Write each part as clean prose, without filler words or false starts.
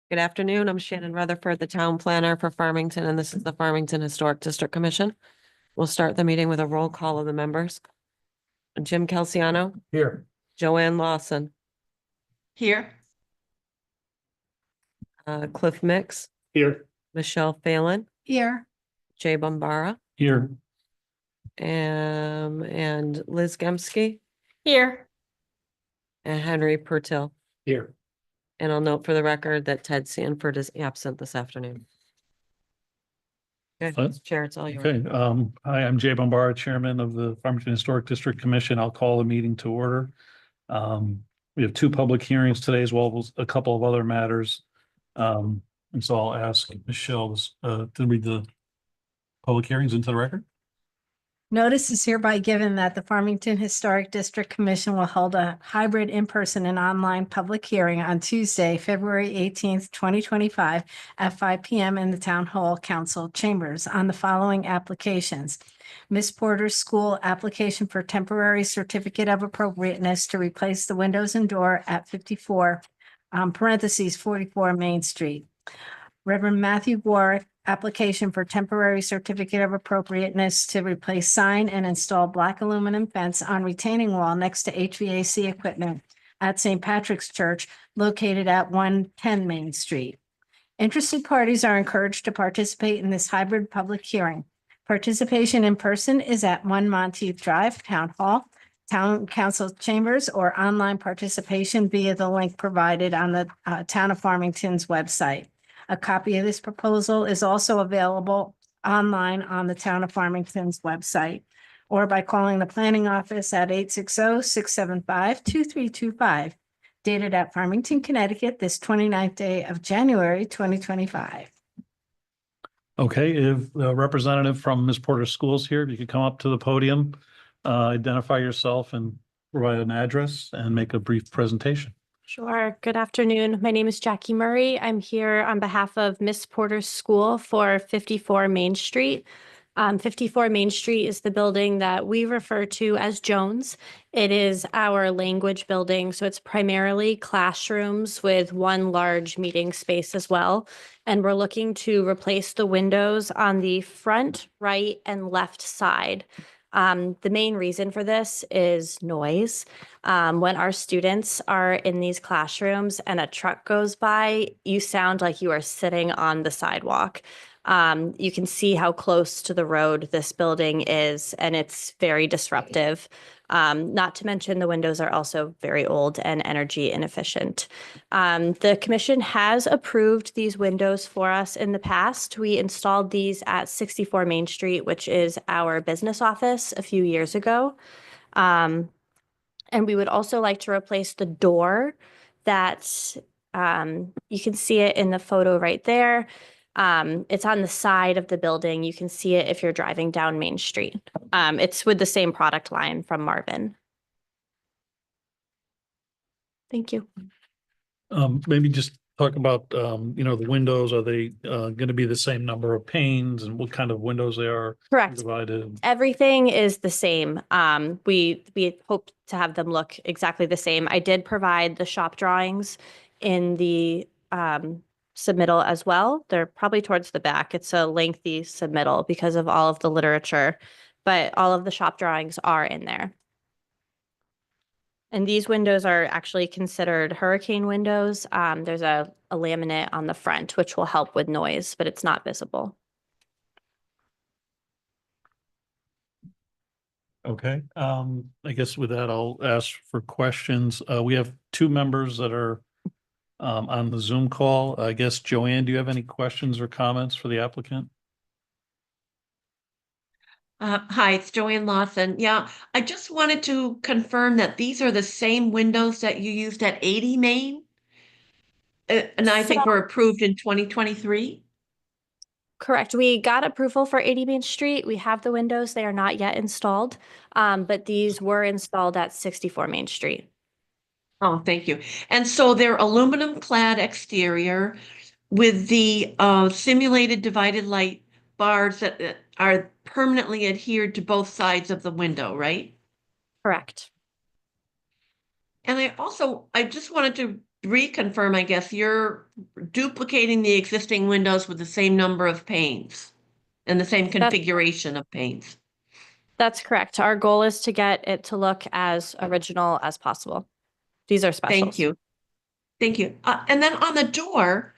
Good afternoon. I'm Shannon Rutherford, the town planner for Farmington, and this is the Farmington Historic District Commission. We'll start the meeting with a roll call of the members. Jim Kelsiano, Here. Joanne Lawson, Here. Cliff Mix, Here. Michelle Phelan, Here. Jay Bombara, Here. and Liz Gemsky, Here. and Henry Purtill. Here. And I'll note for the record that Ted Sanford is absent this afternoon. Okay, Chair, it's all yours. Okay, hi, I'm Jay Bombara, Chairman of the Farmington Historic District Commission. I'll call the meeting to order. We have two public hearings today as well as a couple of other matters. And so I'll ask Michelle to read the public hearings into the record. Notice is hereby given that the Farmington Historic District Commission will hold a hybrid in-person and online public hearing on Tuesday, February 18th, 2025 at 5 p.m. in the Town Hall Council Chambers on the following applications. Miss Porter's School application for temporary certificate of appropriateness to replace the windows and door at 54, parentheses 44 Main Street. Reverend Matthew Warwick application for temporary certificate of appropriateness to replace sign and install black aluminum fence on retaining wall next to HVAC equipment at St. Patrick's Church located at 110 Main Street. Interested parties are encouraged to participate in this hybrid public hearing. Participation in person is at 1 Monteith Drive, Town Hall, Town Council Chambers, or online participation via the link provided on the Town of Farmington's website. A copy of this proposal is also available online on the Town of Farmington's website or by calling the planning office at 860-675-2325, dated at Farmington, Connecticut, this 29th day of January, 2025. Okay, if the representative from Ms. Porter's Schools here, if you could come up to the podium, identify yourself and provide an address and make a brief presentation. Sure. Good afternoon. My name is Jackie Murray. I'm here on behalf of Miss Porter's School for 54 Main Street. 54 Main Street is the building that we refer to as Jones. It is our language building, so it's primarily classrooms with one large meeting space as well. And we're looking to replace the windows on the front, right, and left side. The main reason for this is noise. When our students are in these classrooms and a truck goes by, you sound like you are sitting on the sidewalk. You can see how close to the road this building is, and it's very disruptive. Not to mention the windows are also very old and energy inefficient. The commission has approved these windows for us in the past. We installed these at 64 Main Street, which is our business office, a few years ago. And we would also like to replace the door that you can see it in the photo right there. It's on the side of the building. You can see it if you're driving down Main Street. It's with the same product line from Marvin. Thank you. Maybe just talk about, the windows. Are they going to be the same number of panes and what kind of windows they are? Correct. Divided. Everything is the same. We hope to have them look exactly the same. I did provide the shop drawings in the submittal as well. They're probably towards the back. It's a lengthy submittal because of all of the literature, but all of the shop drawings are in there. And these windows are actually considered hurricane windows. There's a laminate on the front, which will help with noise, but it's not visible. Okay, I guess with that, I'll ask for questions. We have two members that are on the Zoom call. I guess, Joanne, do you have any questions or comments for the applicant? Hi, it's Joanne Lawson. Yeah, I just wanted to confirm that these are the same windows that you used at 80 Main. And I think were approved in 2023. Correct. We got approval for 80 Main Street. We have the windows. They are not yet installed, but these were installed at 64 Main Street. Oh, thank you. And so they're aluminum clad exterior with the simulated divided light bars that are permanently adhered to both sides of the window, right? Correct. And I just wanted to reconfirm, I guess, you're duplicating the existing windows with the same number of panes and the same configuration of panes. That's correct. Our goal is to get it to look as original as possible. These are specials. Thank you. Thank you. And then on the door,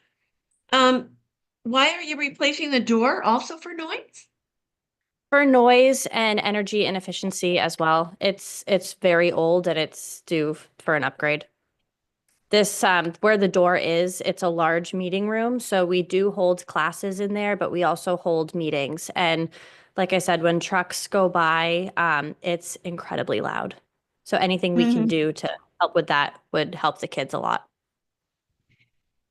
why are you replacing the door also for noise? For noise and energy inefficiency as well. It's very old and it's due for an upgrade. This, where the door is, it's a large meeting room, so we do hold classes in there, but we also hold meetings. And like I said, when trucks go by, it's incredibly loud. So anything we can do to help with that would help the kids a lot.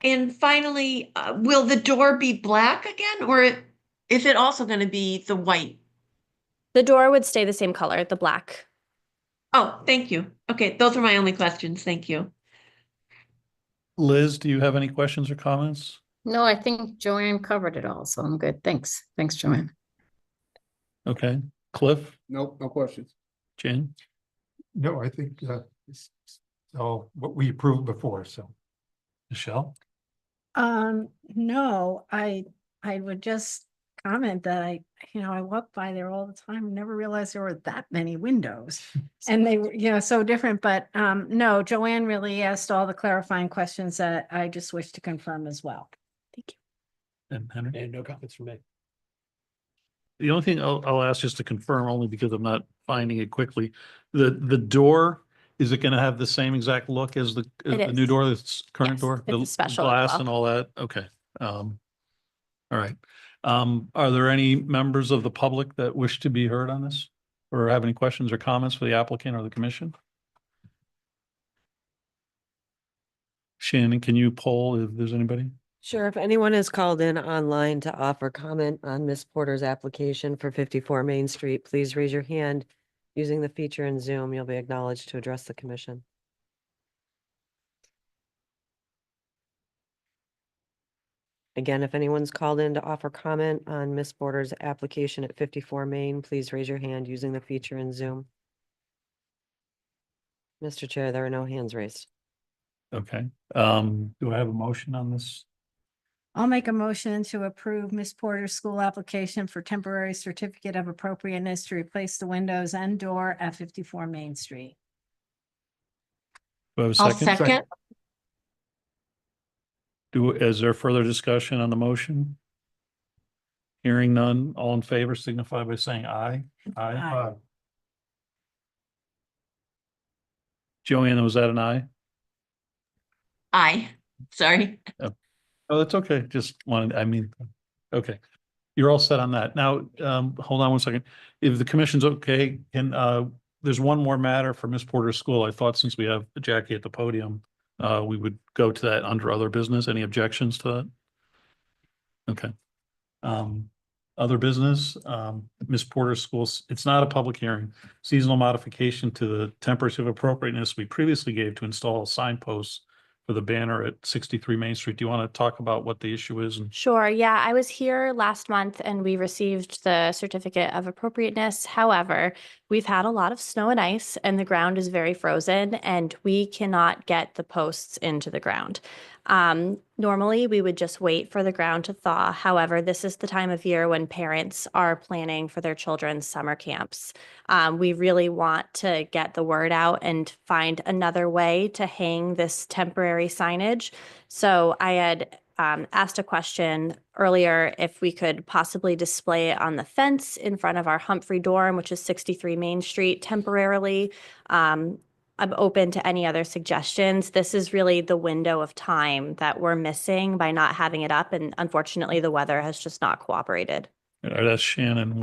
And finally, will the door be black again, or is it also going to be the white? The door would stay the same color, the black. Oh, thank you. Okay, those are my only questions. Thank you. Liz, do you have any questions or comments? No, I think Joanne covered it all, so I'm good. Thanks. Thanks, Joanne. Okay, Cliff, Nope, no questions. Jen? No, I think it's all what we approved before, so. Michelle? No, I would just comment that I walk by there all the time, and never realized there were that many windows. And they were, so different, but, no, Joanne really asked all the clarifying questions that I just wish to confirm as well. Thank you. And Henry? And no comments from me. The only thing I'll ask just to confirm, only because I'm not finding it quickly, the door, is it gonna have the same exact look as the new is. door, this current Yes, door? it's The special as glass well. and all that? Okay. All right. Are there any members of the public that wish to be heard on this? Or have any questions or comments for the applicant or the commission? Shannon, can you poll if there's anybody? Sure, if anyone is called in online to offer comment on Miss Porter's application for 54 Main Street, please raise your hand. Using the feature in Zoom, you'll be acknowledged to address the commission. Again, if anyone's called in to offer comment on Miss Porter's application at 54 Main, please raise your hand using the feature in Zoom. Mr. Chair, there are no hands raised. Okay. Do I have a motion on this? I'll make a motion to approve Miss Porter's school application for temporary certificate of appropriateness to replace the windows and door at 54 Main Street. Do I have a I'll second? second. Is there further discussion on the motion? Hearing none, all in favor signify by saying aye. Aye. Joanne, was that an aye? Aye. Sorry. Oh, that's okay. Just wanted, okay. You're all set on that. Now, hold on one second. If the commission's okay, there's one more matter for Miss Porter's school. I thought since we have Jackie at the podium, we would go to that under other business. Any objections to that? Okay. Other business, Miss Porter's schools, it's not a public hearing. Seasonal modification to the temperature of appropriateness we previously gave to install signposts for the banner at 63 Main Street. Do you want to talk about what the issue is? Sure. Yeah, I was here last month and we received the certificate of appropriateness. However, we've had a lot of snow and ice and the ground is very frozen and we cannot get the posts into the ground. Normally we would just wait for the ground to thaw. However, this is the time of year when parents are planning for their children's summer camps. We really want to get the word out and find another way to hang this temporary signage. So I had asked a question earlier if we could possibly display it on the fence in front of our Humphrey dorm, which is 63 Main Street temporarily. I'm open to any other suggestions. This is really the window of time that we're missing by not having it up. And unfortunately, the weather has just not cooperated. I'd ask Shannon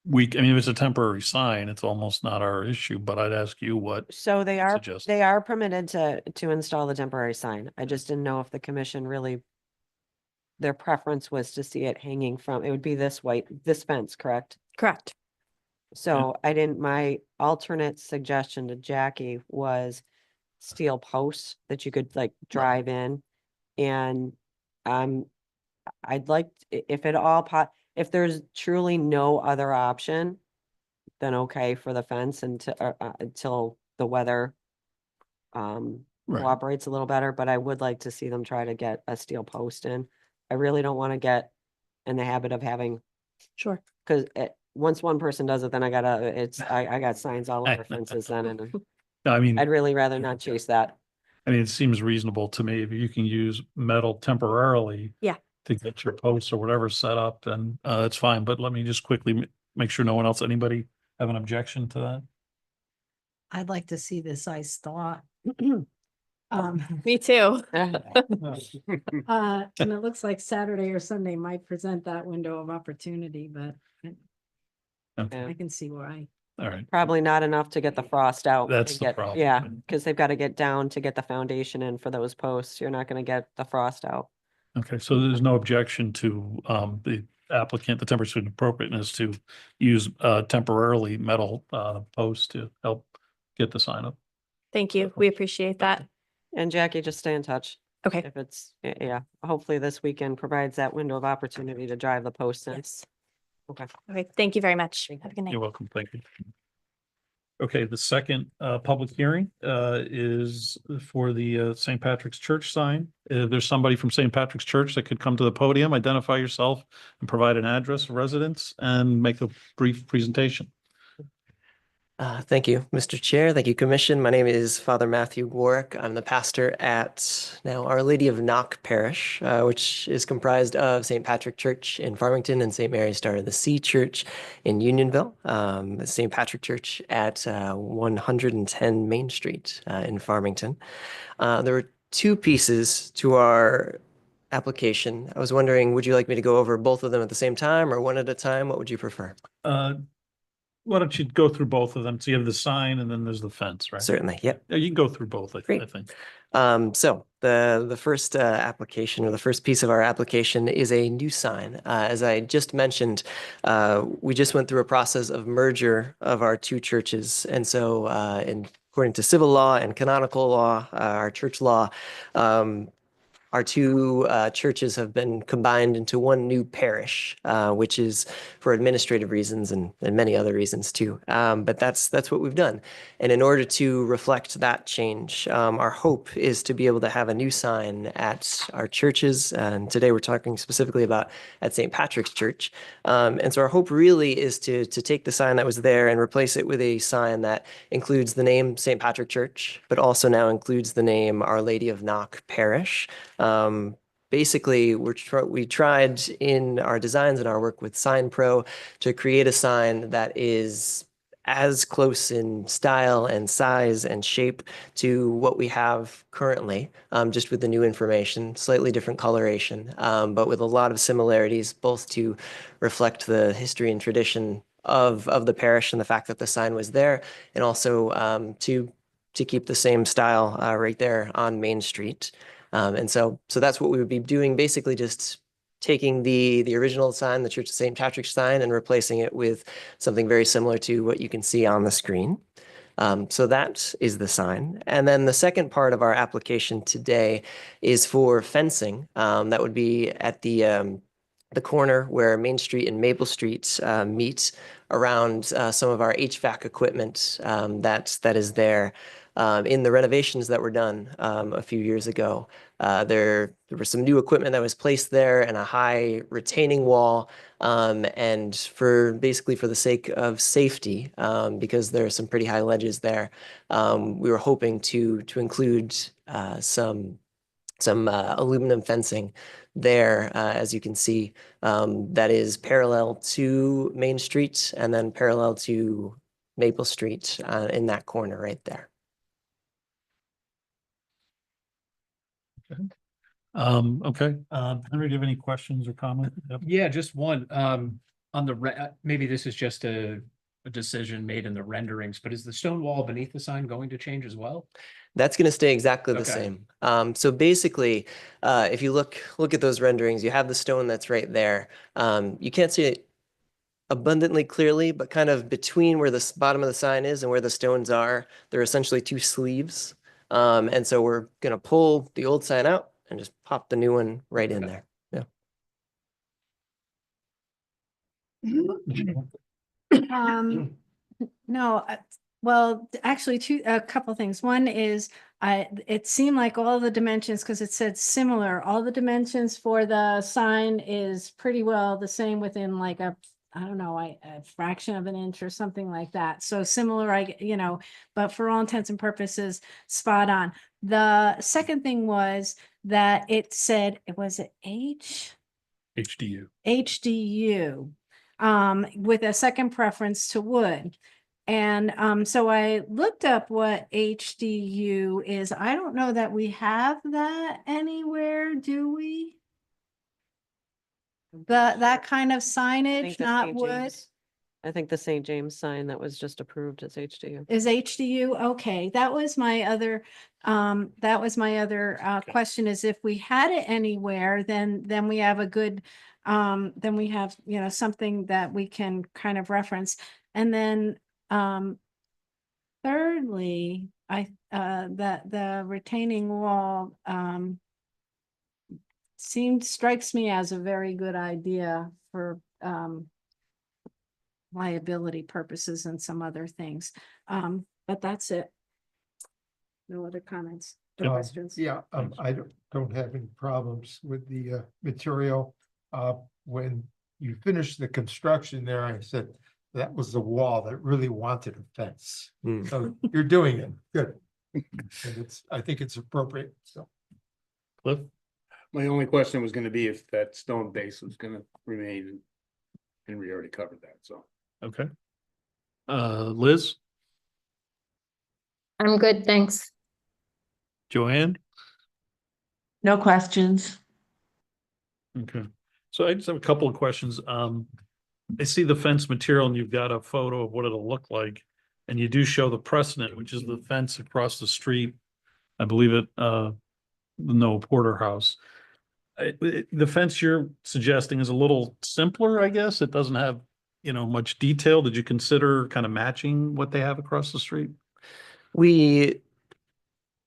if it's a temporary sign, it's almost not our issue, but I'd ask you what. So they are Suggest. permitted to install the temporary sign. I just didn't know if the commission really, their preference was to see it hanging from, it would be this fence, correct? Correct. So my alternate suggestion to Jackie was steel posts that you could like drive in. And I'd like, if there's truly no other option, then okay for the fence until the weather Right. cooperates a little better, but I would like to see them try to get a steel post in. I really don't want to get in the habit of having, Sure. because once one person does it, then I got signs all over fences then, and I mean, I'd really rather not chase that. it seems reasonable to me if you can use metal temporarily. Yeah. To get your posts or whatever set up, then it's fine. But let me just quickly make sure no one else, anybody have an objection to that? I'd like to see this ice thaw. Me too. And it looks like Saturday or Sunday might present that window of opportunity, but Okay, I can see why. all right. Probably not enough to get the frost out. That's and the get- problem. Yeah, because they've got to get down to get the foundation in for those posts. You're not gonna get the frost out. Okay, so there's no objection to the applicant, the temperature and appropriateness to use temporarily metal posts to help get the sign up. Thank you. We appreciate that. And Jackie, just stay in touch. Okay. If it's, yeah, hopefully this weekend provides that window of opportunity to drive the posts in. Yes. Okay. Okay. Thank you very much. Have a good night. You're welcome. Thank you. Okay, the second public hearing is for the St. Patrick's Church sign. If there's somebody from St. Patrick's Church that could come to the podium, identify yourself and provide an address of residence and make a brief presentation. Thank you, Mr. Chair. Thank you, Commission. My name is Father Matthew Warwick. I'm the pastor at now Our Lady of Knock Parish, which is comprised of St. Patrick Church in Farmington and St. Mary's Star of the Sea Church in Unionville. St. Patrick Church at 110 Main Street in Farmington. There were two pieces to our application. I was wondering, would you like me to go over both of them at the same time or one at a time? What would you prefer? Why don't you go through both of them? So you have the sign and then there's the fence, right? Certainly, yep. Yeah, you can go through both, I Great. think. So the first application or the first piece of our application is a new sign. As I just mentioned, we just went through a process of merger of our two churches. And so according to civil law and canonical law, our church law, our two churches have been combined into one new parish, which is for administrative reasons and many other reasons too. But that's what we've done. And in order to reflect that change, our hope is to be able to have a new sign at our churches. And today we're talking specifically about at St. Patrick's Church. And so our hope really is to take the sign that was there and replace it with a sign that includes the name St. Patrick Church, but also now includes the name Our Lady of Knock Parish. Basically, we tried in our designs and our work with Sign Pro to create a sign that is as close in style and size and shape to what we have currently, just with the new information, slightly different coloration, but with a lot of similarities, both to reflect the history and tradition of the parish and the fact that the sign was there, and also to keep the same style right there on Main Street. And so that's what we would be doing, basically just taking the original sign, the Church of St. Patrick's sign, and replacing it with something very similar to what you can see on the screen. So that is the sign. And then the second part of our application today is for fencing. That would be at the corner where Main Street and Maple Street meet around some of our HVAC equipment that is there. In the renovations that were done a few years ago, there was some new equipment that was placed there and a high retaining wall. And for the sake of safety, because there are some pretty high ledges there, we were hoping to include some aluminum fencing there, as you can see, that is parallel to Main Street and then parallel to Maple Street in that corner right there. Okay. Henry, do you have any questions or comments? Yep. Yeah, just one, on maybe this is just a decision made in the renderings, but is the stone wall beneath the sign going to change as well? That's going to stay exactly the Okay. same. So basically, if you look at those renderings, you have the stone that's right there. You can't see it abundantly clearly, but kind of between where the bottom of the sign is and where the stones are, there are essentially two sleeves. And so we're going to pull the old sign out and just pop the new one right in there. Yeah. No, well, actually a couple things. One is it seemed like all the dimensions, because it said similar, all the dimensions for the sign is pretty well the same within like I don't know, a fraction of an inch or something like that. So similar, but for all intents and purposes, spot on. The second thing was that it said, it was HDU. HDU, with a second preference to wood. And so I looked up what HDU is. I don't know that we have that anywhere, do we? That kind of I signage, think the not St. wood, James- I think the St. James sign that was just approved is HDU. is HDU. Okay, that was my other question, is if we had it anywhere, then we have a good, then we have, something that we can kind of reference. And then thirdly, that the retaining wall strikes me as a very good idea for liability purposes and some other things. But that's it. No other comments or questions? Yeah, I don't have any problems with the material. When you finished the construction there, I said that was the wall that really wanted a fence. Mm. So you're doing it, good. And I think it's appropriate, so. Cliff? My only question was gonna be if that stone base was gonna remain, and we already covered that, so. Okay. Liz, I'm good, thanks. Joanne? No questions. Okay. So I just have a couple of questions. I see the fence material and you've got a photo of what it'll look like. And you do show the precedent, which is the fence across the street. I believe it, the Noah Porter House. The fence you're suggesting is a little simpler, I guess. It doesn't have, much detail. Did you consider kind of matching what they have across the street? We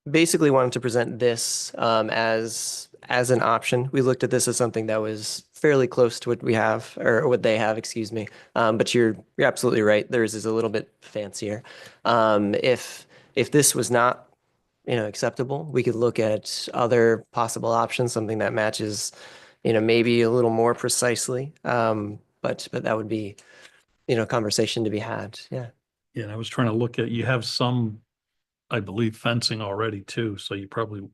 basically wanted to present this as an option. We looked at this as something that was fairly close to what we have, or what they have, excuse me. But you're absolutely right. Theirs is a little bit fancier. If this was not, acceptable, we could look at other possible options, something that matches, maybe a little more precisely. But that would be, conversation to be had. Yeah. Yeah, and I was trying to look at, you have some, I believe, fencing already too. So you probably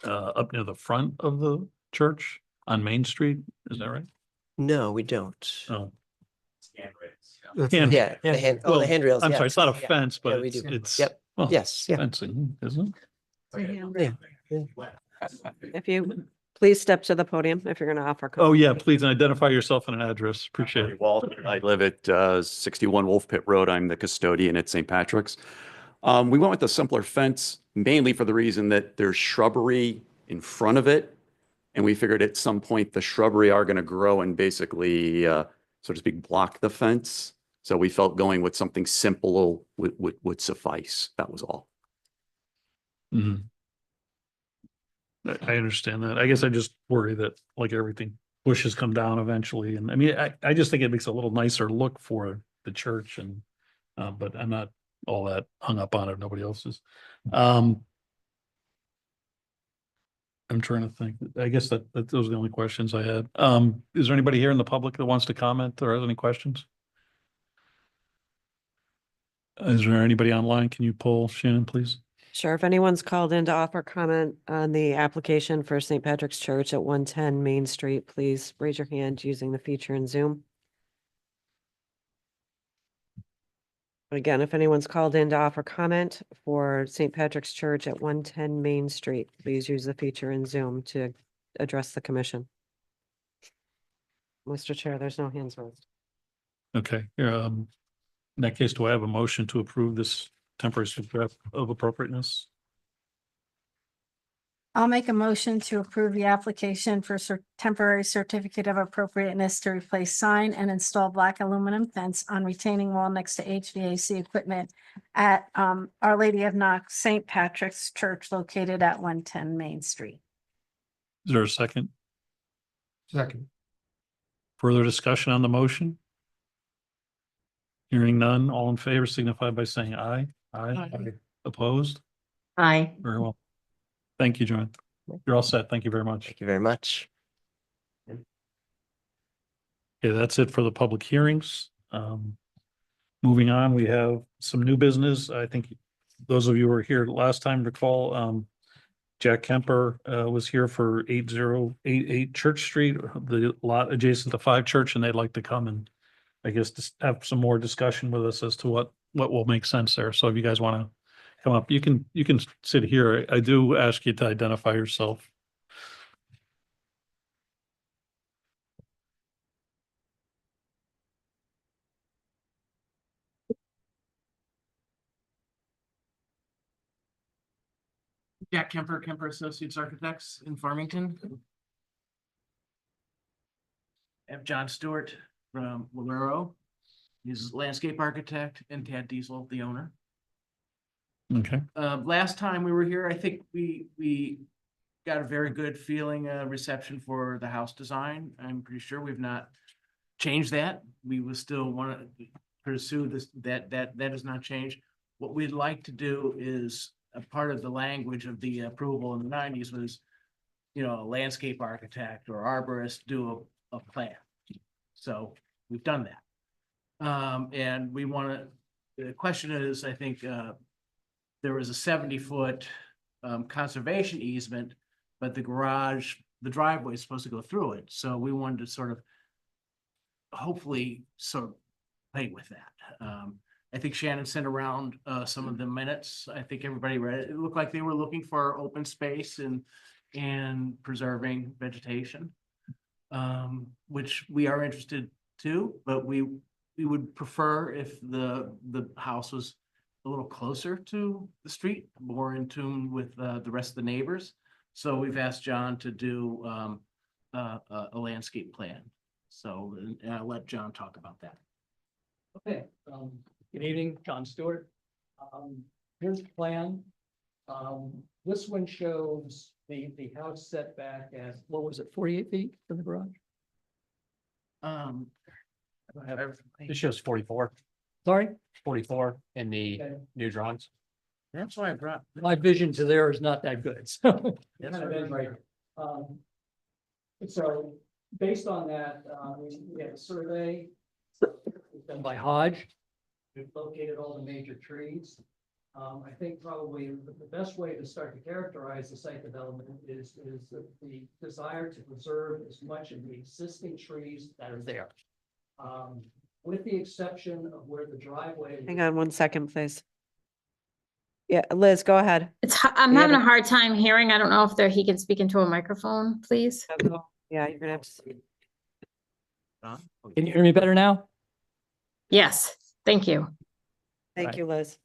up near the front of the church on Main Street. Is that right? No, we don't. Oh, That's- Hand- Yeah, the well, handrails. I'm yeah. sorry, it's not a Yeah, fence, yeah, but we it's, do. it's. Yep. well, Yes, yeah. fencing, isn't it? If you please step to the podium if you're going to offer. Oh, comment. yeah, please identify yourself and an address. Appreciate it. Walter, I live at 61 Wolf Pit Road. I'm the custodian at St. Patrick's. We went with a simpler fence mainly for the reason that there's shrubbery in front of it. And we figured at some point the shrubbery are going to grow and basically, so to speak, block the fence. So we felt going with something simple would suffice. That was all. Mhm. I understand that. I guess I just worry that like everything bushes come down eventually. And I mean, I just think it makes a little nicer look for the church and, but I'm not all that hung up on it. Nobody else is. I'm trying to think. I guess that those are the only questions I had. Is there anybody here in the public that wants to comment or has any questions? Is there anybody online? Can you pull Shannon, please? Sure. If anyone's called in to offer comment on the application for St. Patrick's Church at 110 Main Street, please raise your hand using the feature in Zoom. Again, if anyone's called in to offer comment for St. Patrick's Church at 110 Main Street, please use the feature in Zoom to address the commission. Mr. Chair, there's no hands raised. Okay, in that case, do I have a motion to approve this temporary certificate of appropriateness? I'll make a motion to approve the application for temporary certificate of appropriateness to replace sign and install black aluminum fence on retaining wall next to HVAC equipment at Our Lady of Knox St. Patrick's Church located at 110 Main Street. Is there a second? Second. Further discussion on the motion? Hearing none, all in favor signify by saying aye. Aye. Aye. Opposed? Aye. Very well. Thank you, Joanne. You're all set. Thank you very much. Thank you very much. Okay, that's it for the public hearings. Moving on, we have some new business. I think those of you who were here last time recall, Jack Kemper was here for 8088 Church Street, the lot adjacent to Five Church, and they'd like to come and I guess just have some more discussion with us as to what will make sense there. So if you guys want to come up, you can sit here. I do ask you to identify yourself. Jack Kemper, Kemper Associates Architects in Farmington. I have John Stewart from Valero. He's a landscape architect, and Tad Diesel, the owner. Okay. Last time we were here, I think we got a very good feeling, reception for the house design. I'm pretty sure we've not changed that. We will still want to pursue this, that has not changed. What we'd like to do is, a part of the language of the approval in the 90s was, you know, a landscape architect or arborist do a plan. So we've done that. And we want to, the question is, I think, there was a 70-foot conservation easement, but the driveway is supposed to go through it. So we wanted to sort of hopefully sort of play with that. I think Shannon sent around some of the minutes. I think everybody read it. It looked like they were looking for open space and preserving vegetation, which we are interested too, but we would prefer if the house was a little closer to the street, more in tune with the rest of the neighbors. So we've asked John to do a landscape plan. So I'll let John talk about that. Okay, good evening, John Stewart. Here's the plan. This one shows the house setback as, what was it, 48 feet from the garage? This shows 44. Sorry? 44 in the Okay. new drawings. That's why I brought. My vision to there is not that good, so. That's Kind of right. is right. So based on that, we had a survey done by Hodge. We've located all the major trees. I think probably the best way to start to characterize the site development is the desire to preserve as much of the existing trees that are there. With the exception of where the driveway. Hang on 1 second, please. Yeah, Liz, go ahead. I'm We having a haven't- hard time hearing. I don't know if he can speak into a microphone, please. Yeah, you're gonna have to. Can you hear me better now? Yes, thank you. Thank Right. you, Liz.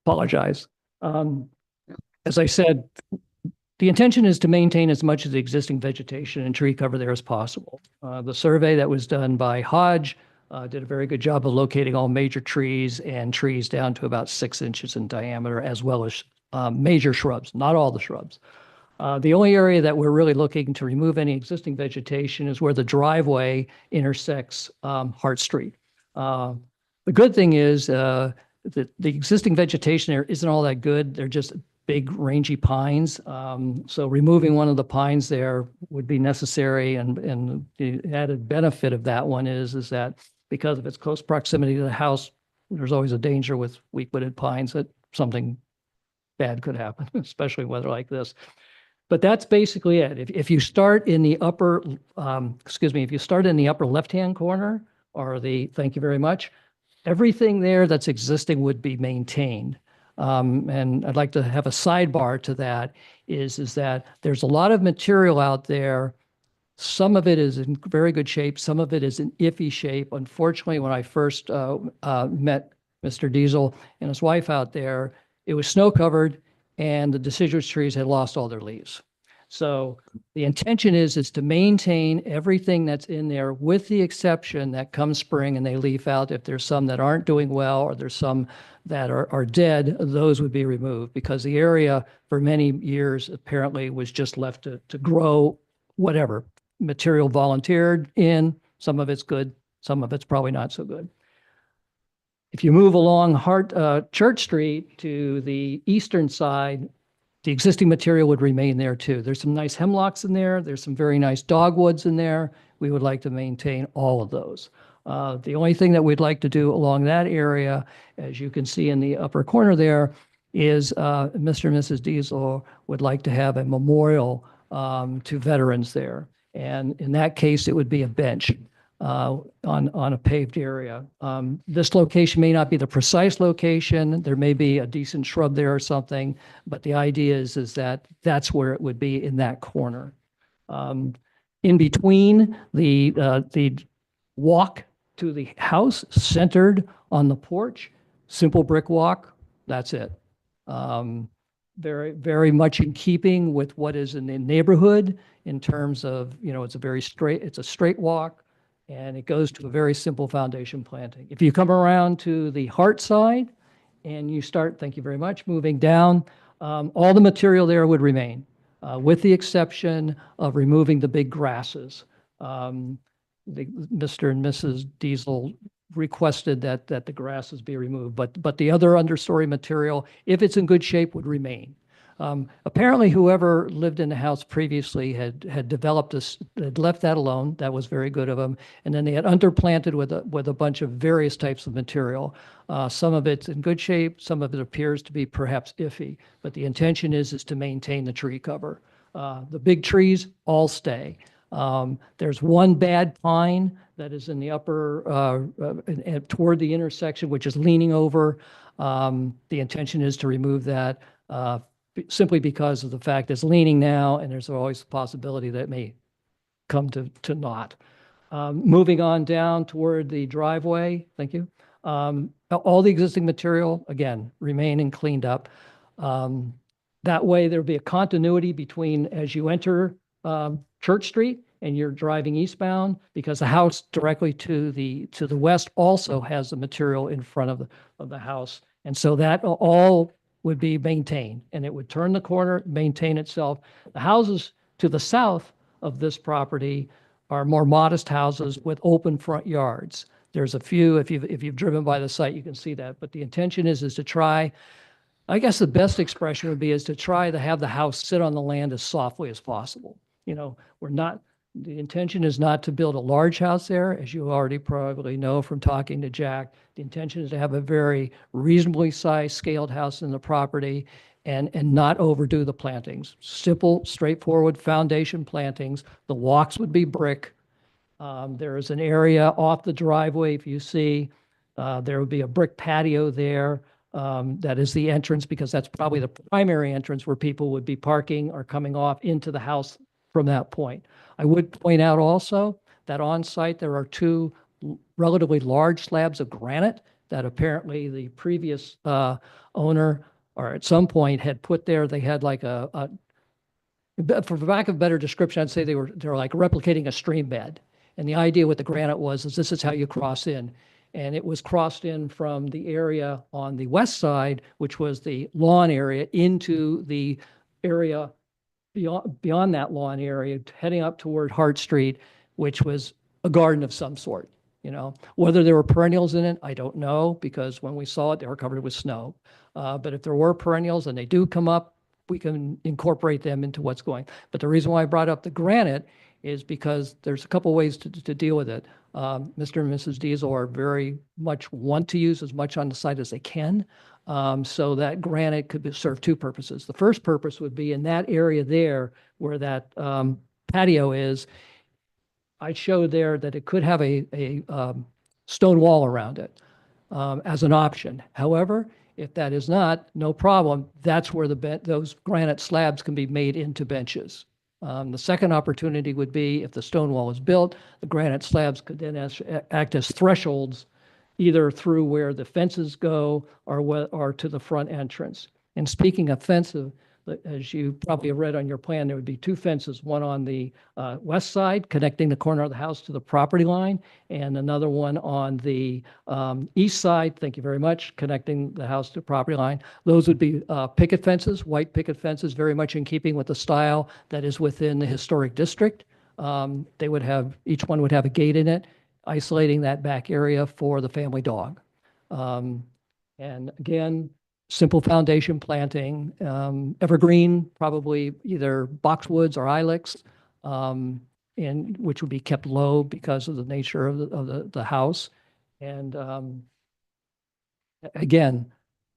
Apologize. As I said, the intention is to maintain as much of the existing vegetation and tree cover there as possible. The survey that was done by Hodge did a very good job of locating all major trees and trees down to about 6 inches in diameter, as well as major shrubs, not all the shrubs. The only area that we're really looking to remove any existing vegetation is where the driveway intersects Hart Street. The good thing is the existing vegetation there isn't all that good. They're just big rangy pines. So removing one of the pines there would be necessary. And the added benefit of that one is that because of its close proximity to the house, there's always a danger with weak-wooded pines that something bad could happen, especially in weather like this. But that's basically it. If you start in the upper, if you start in the upper left-hand corner or thank you very much, everything there that's existing would be maintained. And I'd like to have a sidebar to that is that there's a lot of material out there. Some of it is in very good shape. Some of it is in iffy shape. Unfortunately, when I first met Mr. Diesel and his wife out there, it was snow covered and the deciduous trees had lost all their leaves. So the intention is to maintain everything that's in there with the exception that come spring and they leaf out. If there's some that aren't doing well or there's some that are dead, those would be removed because the area for many years apparently was just left to grow whatever material volunteered in. Some of it's good, some of it's probably not so good. If you move along Church Street to the eastern side, the existing material would remain there too. There's some nice hemlocks in there. There's some very nice dogwoods in there. We would like to maintain all of those. The only thing that we'd like to do along that area, as you can see in the upper corner there, is Mr. and Mrs. Diesel would like to have a memorial to veterans there. And in that case, it would be a bench on a paved area. This location may not be the precise location. There may be a decent shrub there or something, but the idea is that that's where it would be in that corner. In between the walk to the house, centered on the porch, simple brick walk, that's it. Very, very much in keeping with what is in the neighborhood in terms of, it's a straight walk, and it goes to a very simple foundation planting. If you come around to the Hart side and you start, thank you very much, moving down, all the material there would remain, with the exception of removing the big grasses. Mr. and Mrs. Diesel requested that the grasses be removed, but the other understory material, if it's in good shape, would remain. Apparently, whoever lived in the house previously had developed this, had left that alone. That was very good of them. And then they had underplanted with a bunch of various types of material. Some of it's in good shape. Some of it appears to be perhaps iffy. But the intention is to maintain the tree cover. The big trees all stay. There's one bad pine that is in the upper, toward the intersection, which is leaning over. The intention is to remove that simply because of the fact it's leaning now, and there's always the possibility that it may come to naught. Moving on down toward the driveway, thank you. All the existing material, again, remain and cleaned up. That way there'll be a continuity between as you enter Church Street and you're driving eastbound, because the house directly to the west also has the material in front of the house. And so that all would be maintained, and it would turn the corner, maintain itself. The houses to the south of this property are more modest houses with open front yards. There's a few, if you've driven by the site, you can see that. But the intention is to try, I guess the best expression would be is to try to have the house sit on the land as softly as possible. The intention is not to build a large house there, as you already probably know from talking to Jack. The intention is to have a very reasonably sized scaled house in the property and not overdo the plantings. Simple, straightforward foundation plantings. The walks would be brick. There is an area off the driveway, if you see. There would be a brick patio there. That is the entrance, because that's probably the primary entrance where people would be parking or coming off into the house from that point. I would point out also that on site there are two relatively large slabs of granite that apparently the previous owner, or at some point, had put there. They had like for lack of a better description, I'd say they were like replicating a stream bed. And the idea with the granite was this is how you cross in. And it was crossed in from the area on the west side, which was the lawn area, into the area beyond that lawn area, heading up toward Hart Street, which was a garden of some sort. Whether there were perennials in it, I don't know, because when we saw it, they were covered with snow. But if there were perennials and they do come up, we can incorporate them into what's going. But the reason why I brought up the granite is because there's a couple ways to deal with it. Mr. and Mrs. Diesel are very much want to use as much on the site as they can. So that granite could serve two purposes. The first purpose would be in that area there where that patio is. I showed there that it could have a stone wall around it as an option. However, if that is not, no problem. That's where those granite slabs can be made into benches. The second opportunity would be if the stone wall is built, the granite slabs could then act as thresholds, either through where the fences go or to the front entrance. And speaking of fences, as you probably have read on your plan, there would be two fences, one on the west side connecting the corner of the house to the property line, and another one on the east side, thank you very much, connecting the house to the property line. Those would be picket fences, white picket fences, very much in keeping with the style that is within the historic district. They would have, each one would have a gate in it, isolating that back area for the family dog. And again, simple foundation planting, evergreen, probably either boxwoods or ilex, and which would be kept low because of the nature of the house. And again,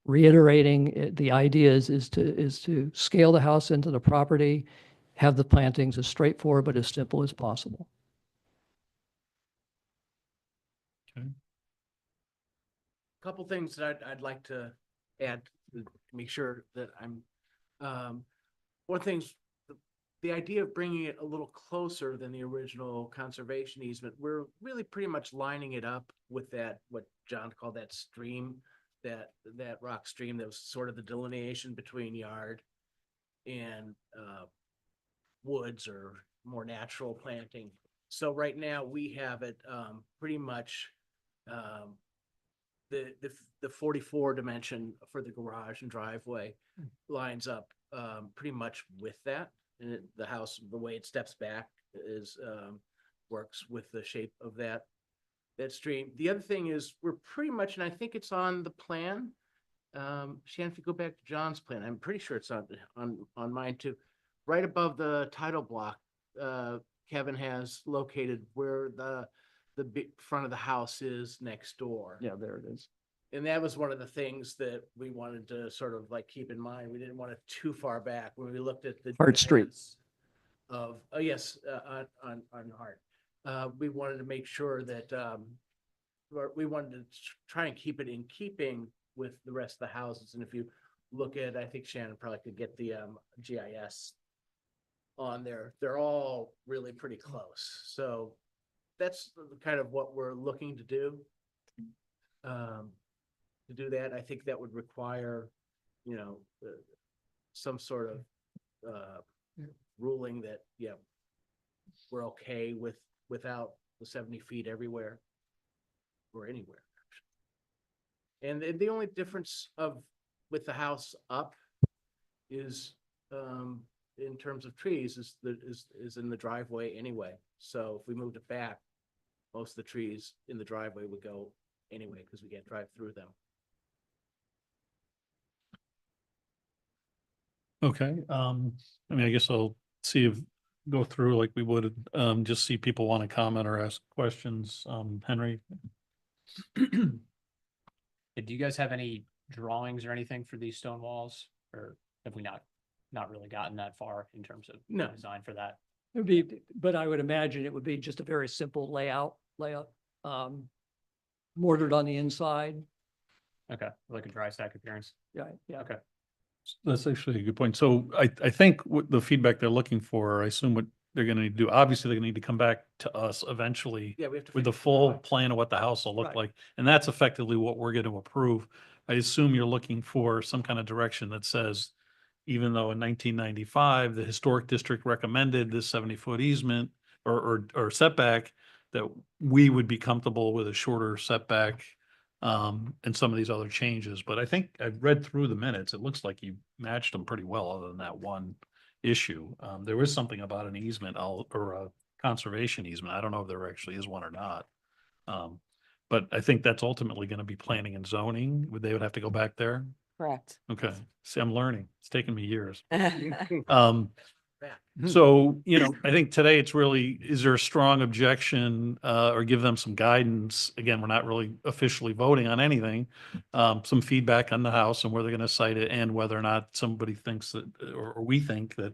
reiterating, the idea is to scale the house into the property, have the plantings as straightforward but as simple as possible. Couple things that I'd like to add to make sure that I'm, one thing's the idea of bringing it a little closer than the original conservation easement. We're really pretty much lining it up with that, what John called that stream, that rock stream that was sort of the delineation between yard and woods or more natural planting. So right now we have it pretty much the 44 dimension for the garage and driveway lines up pretty much with that. And the house, the way it steps back is works with the shape of that stream. The other thing is we're pretty much, and I think it's on the plan. Shannon, if you go back to John's plan, I'm pretty sure it's on mine too. Right above the title block, Kevin has located where the big front of the house is next door. Yeah, there it is. And that was one of the things that we wanted to sort of like keep in mind. We didn't want it too far back when we looked at the Hart Street. of, oh yes, on Hart. We wanted to make sure that we wanted to try and keep it in keeping with the rest of the houses. And if you look at, I think Shannon probably could get the GIS on there. They're all really pretty close. So that's kind of what we're looking to do. To do that, I think that would require, you know, some sort of ruling that, yeah, we're okay without the 70 feet everywhere or anywhere. And the only difference with the house up is in terms of trees is in the driveway anyway. So if we moved it back, most of the trees in the driveway would go anyway because we can't drive through them. Okay, I mean, I guess I'll go through like we would, just see people want to comment or ask questions. Henry? Do you guys have any drawings or anything for these stone walls, or have we not really gotten that far in terms of design for that? It would be, but I would imagine it would be just a very simple layout, mortared on the inside. Okay, like a dry stack appearance. Yeah, yeah. Okay. That's actually a good point. So I think what the feedback they're looking for, I assume what they're gonna need to do, obviously they're gonna need to come back to us eventually Yeah, we have to with the full plan of what the house will look Right. like. And that's effectively what we're gonna approve. I assume you're looking for some kind of direction that says, even though in 1995, the historic district recommended this 70-foot easement or setback, that we would be comfortable with a shorter setback and some of these other changes. But I think I've read through the minutes. It looks like you matched them pretty well other than that one issue. There was something about an easement or a conservation easement. I don't know if there actually is one or not. But I think that's ultimately going to be planning and zoning. They would have to go back there? Correct. Okay. See, I'm learning. It's taken me years. Yeah. So, I think today it's really, is there a strong objection or give them some guidance? Again, we're not really officially voting on anything. Some feedback on the house and where they're going to cite it and whether or not somebody thinks that, or we think that,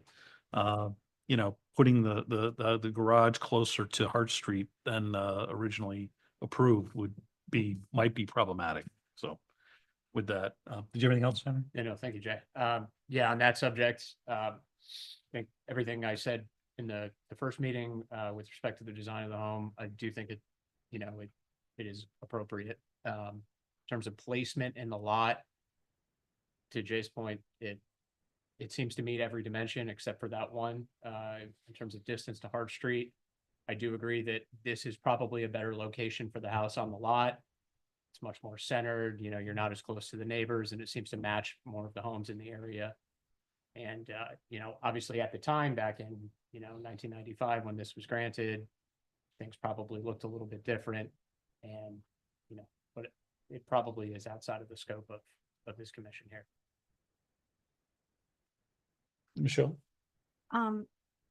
putting the garage closer to Hart Street than originally approved might be problematic. So with that, did you have anything else, Henry? Yeah, no, thank you, Jay. Yeah, on that subject, I think everything I said in the first meeting with respect to the design of the home, I do think it is appropriate. In terms of placement in the lot, to Jay's point, it seems to meet every dimension except for that one. In terms of distance to Hart Street, I do agree that this is probably a better location for the house on the lot. It's much more centered, you're not as close to the neighbors, and it seems to match more of the homes in the area. And, obviously at the time back in, 1995, when this was granted, things probably looked a little bit different and, but it probably is outside of the scope this commission here. Michelle?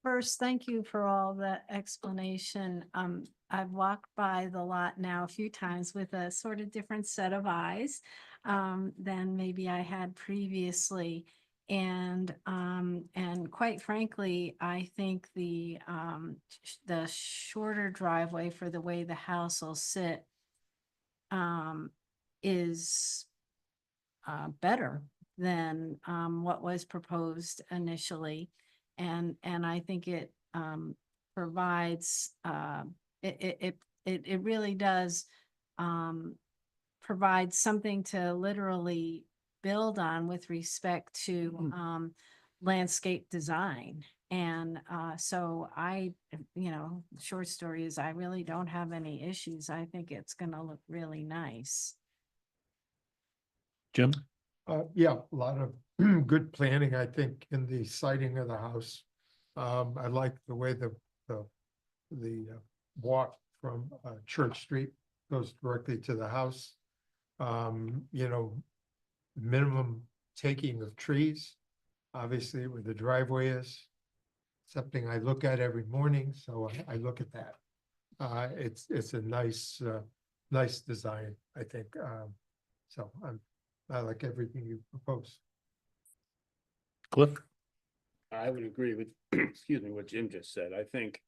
First, thank you for all the explanation. I've walked by the lot now a few times with a sort of different set of eyes than maybe I had previously. And quite frankly, I think the shorter driveway for the way the house will sit is better than what was proposed initially. And I think it provides it really does provide something to literally build on with respect to landscape design. And so short story is I really don't have any issues. I think it's going to look really nice. Jim? Yeah, a lot of good planning, I think, in the siting of the house. I like the way the walk from Church Street goes directly to the house. Minimum taking of trees, obviously where the driveway is. Something I look at every morning, so I look at that. It's a nice design, I think. So I like everything you propose. Cliff? I would agree with, excuse me, what Jim just said. I think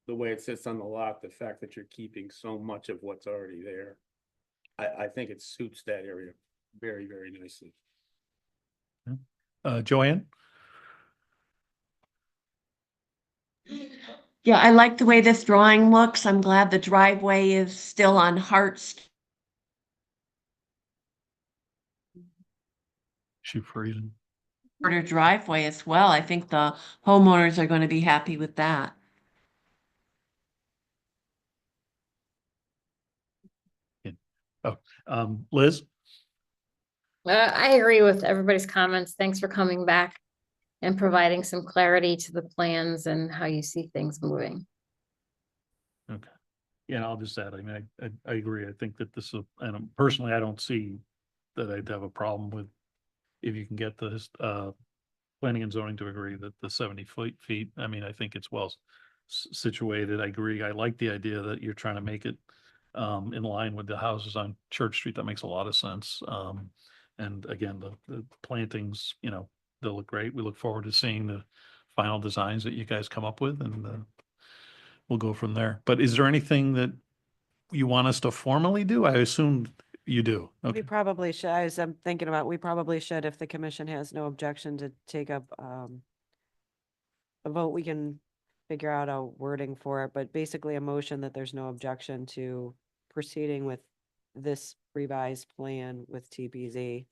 the way it sits on the lot, the fact that you're keeping so much of what's already there, I think it suits that area very, very nicely. Joanne? Yeah, I like the way this drawing looks. I'm glad the driveway is still on Hart's. She freezing. Shorter driveway as well. I think the homeowners are going to be happy with that. Liz? I agree with everybody's comments. Thanks for coming back and providing some clarity to the plans and how you see things moving. Okay. Yeah, I'll just add, I mean, I agree. I think that this is, and personally, I don't see that I'd have a problem with if you can get this, planning and zoning to agree that the 70 feet, I mean, I think it's well situated. I agree. I like the idea that you're trying to make it in line with the houses on Church Street. That makes a lot of sense. And again, the plantings, they'll look great. We look forward to seeing the final designs that you guys come up with, and we'll go from there. But is there anything that you want us to formally do? I assume you do. We Okay. probably should, I'm thinking about, we probably should, if the commission has no objection to take up a vote, we can figure out a wording for it, but basically a motion that there's no objection to proceeding with this revised plan with TPZ.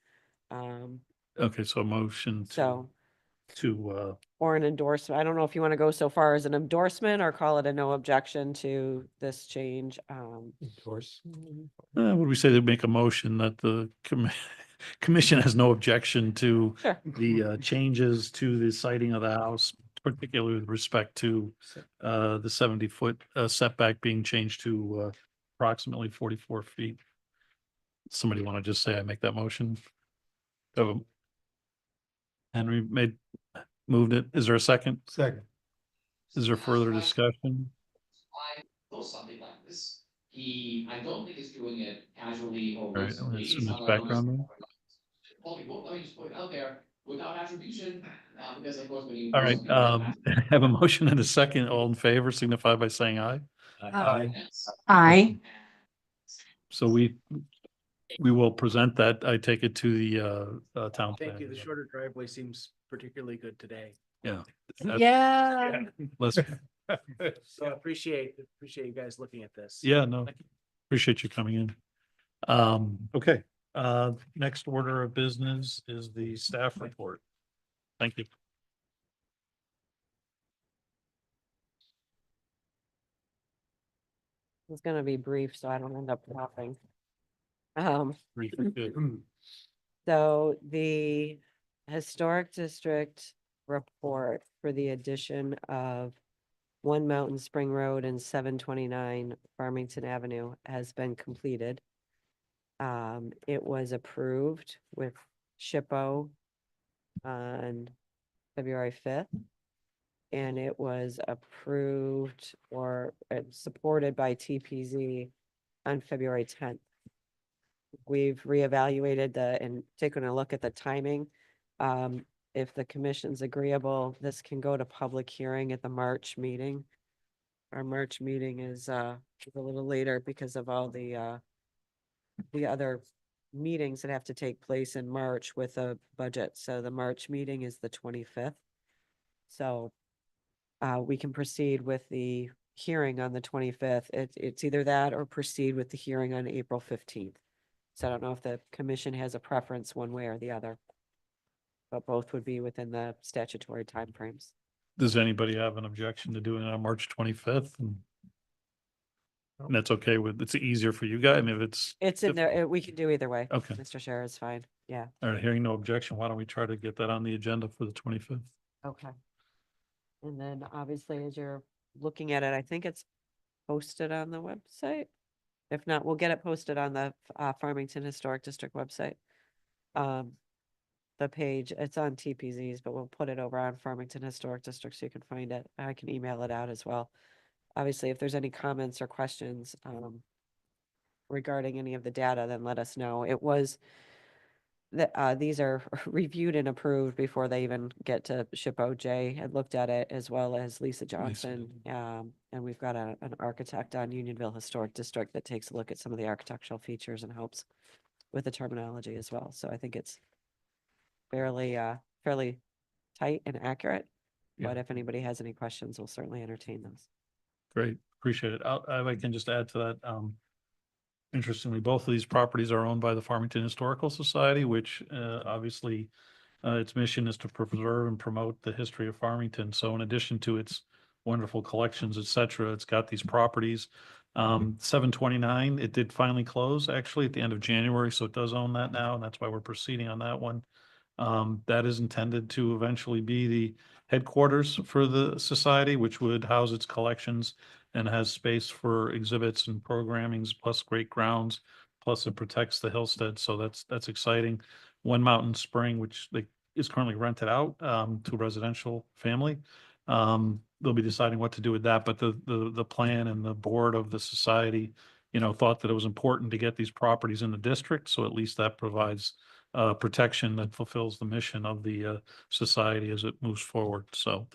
Okay, so a motion So, to or an endorsement. I don't know if you want to go so far as an endorsement or call it a no objection to this change. Endorse. would we say to make a motion that the commission has no objection to Sure. the changes to the siting of the house, particularly with respect to the 70-foot setback being changed to approximately 44 feet. Somebody want to just say I make that motion? Henry moved it. Is there a second? Second. Is there further discussion? Something like this. I don't think he's doing it casually or All right, I'm gonna assume there's background noise. let me just put it out there without attribution, because of course when you. All right, have a motion and a second. All in favor signify by saying aye. Aye. So we will present that. I take it to the town. Thank you. planner. The shorter driveway seems particularly good today. Yeah. Yeah. Let's, So I appreciate you guys looking at this. yeah, no, appreciate you coming in. Okay, next order of business is the staff report. Thank you. It's gonna be brief, so I don't end up talking. Brief and good. So the Historic District report for the addition of 1 Mountain Spring Road and 729 Farmington Avenue has been completed. It was approved with SHPO on February 5th. And it was approved or supported by TPZ on February 10th. We've reevaluated and taken a look at the timing. If the commission's agreeable, this can go to public hearing at the March meeting. Our March meeting is a little later because of all the other meetings that have to take place in March with a budget. So the March meeting is the 25th. So we can proceed with the hearing on the 25th. It's either that or proceed with the hearing on April 15th. So I don't know if the commission has a preference one way or the other. But both would be within the statutory timeframes. Does anybody have an objection to doing it on March 25th? And that's okay with, it's easier for you guys. I mean, if it's. It's in there. We can do either way. Okay. Mr. Chair is fine. Yeah. All right, hearing no objection, why don't we try to get that on the agenda for the 25th? Okay. And then obviously, as you're looking at it, I think it's posted on the website. If not, we'll get it posted on the Farmington Historic District website. The page, it's on TPZ's, but we'll put it over on Farmington Historic District so you can find it. I can email it out as well. Obviously, if there's any comments or questions regarding any of the data, then let us know. It was that these are reviewed and approved before they even get to SHPO. Jay had looked at it as well as Lisa Johnson. And we've got an architect on Unionville Historic District that takes a look at some of the architectural features and helps with the terminology as well. So I think it's fairly tight and accurate. Yeah. But if anybody has any questions, we'll certainly entertain those. Great, appreciate it. If I can just add to that, interestingly, both of these properties are owned by the Farmington Historical Society, which obviously its mission is to preserve and promote the history of Farmington. So in addition to its wonderful collections, et cetera, it's got these properties. 729, it did finally close actually at the end of January, so it does own that now, and that's why we're proceeding on that one. That is intended to eventually be the headquarters for the society, which would house its collections and has space for exhibits and programmings, plus great grounds, plus it protects the Hillstead. So that's exciting. One Mountain Spring, which is currently rented out to a residential family. They'll be deciding what to do with that, but the plan and the board of the society, thought that it was important to get these properties in the district. So at least that provides protection that fulfills the mission of the society as it moves forward. So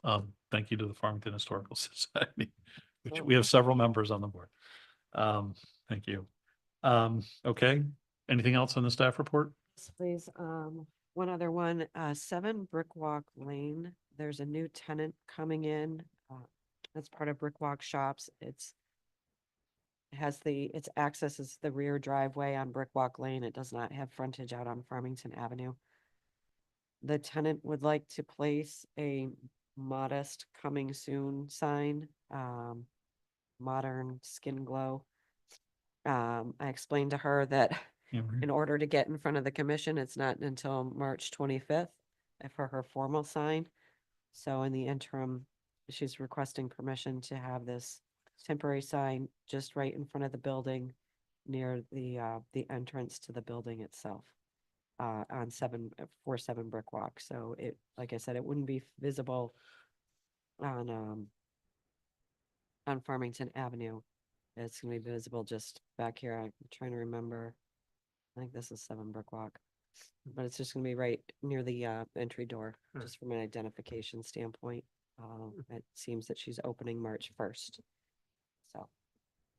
thank you to the Farmington Historical Society, which we have several members on the board. Thank you. Okay, anything else on the staff report? Yes, please. One other one, 7 Brickwalk Lane. There's a new tenant coming in. That's part of Brickwalk Shops. Its access is the rear driveway on Brickwalk Lane. It does not have frontage out on Farmington Avenue. The tenant would like to place a modest coming soon sign, modern skin glow. I explained to her that in order to get in front of the commission, it's not until March 25th for her formal sign. So in the interim, she's requesting permission to have this temporary sign just right in front of the building near the entrance to the building itself on 747 Brickwalk. So it, like I said, it wouldn't be visible on Farmington Avenue. It's gonna be visible just back here. I'm trying to remember. I think this is 7 Brickwalk. But it's just gonna be right near the entry door, just from an identification standpoint. It seems that she's opening March 1st. So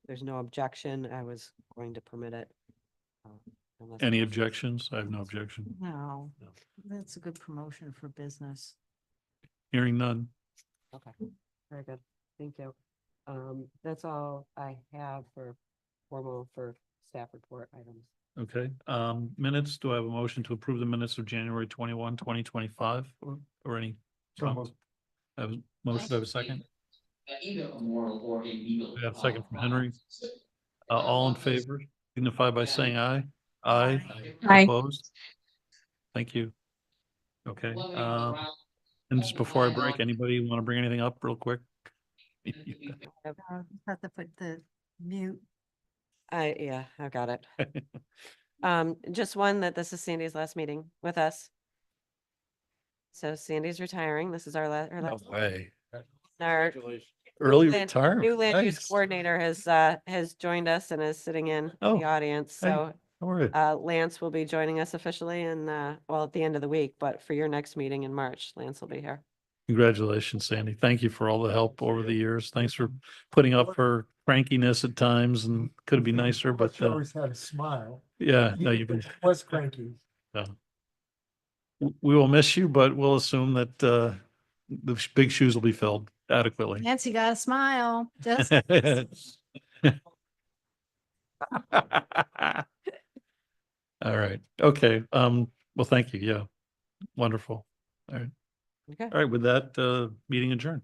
there's no objection. I was going to permit it. unless Any there's- objections? I have no objection. No, that's a good promotion for business. Hearing none. Okay, very good. Thank you. That's all I have for staff report items. Okay, minutes, do I have a motion to approve the minutes of January 21, 2025 or any? comments? I have a motion, do I have a second? Either a moral or a legal. We have a second from Henry. All in favor, signify by saying aye. Aye. Aye. Opposed? Thank you. Okay, and just before I break, anybody want to bring anything up real quick? Have to put the mute. Yeah, I got it. Just one that this is Sandy's last meeting with us. So Sandy's retiring. This is our last, her No last. way. Our Early land- retirement. New land use Nice. coordinator has joined us and is sitting in Oh, the audience. hey. So How are you? Lance will be joining us officially and well, at the end of the week, but for your next meeting in March, Lance will be here. Congratulations, Sandy. Thank you for all the help over the years. Thanks for putting up for crankiness at times and could be nicer, but But you always had a smile. yeah, no, you've been, Was cranky. we will miss you, but we'll assume that the big shoes will be filled adequately. Nancy got a smile. Just All right. Okay. Well, thank you. Yeah. Wonderful. All right. Okay. All right. With that, meeting adjourned.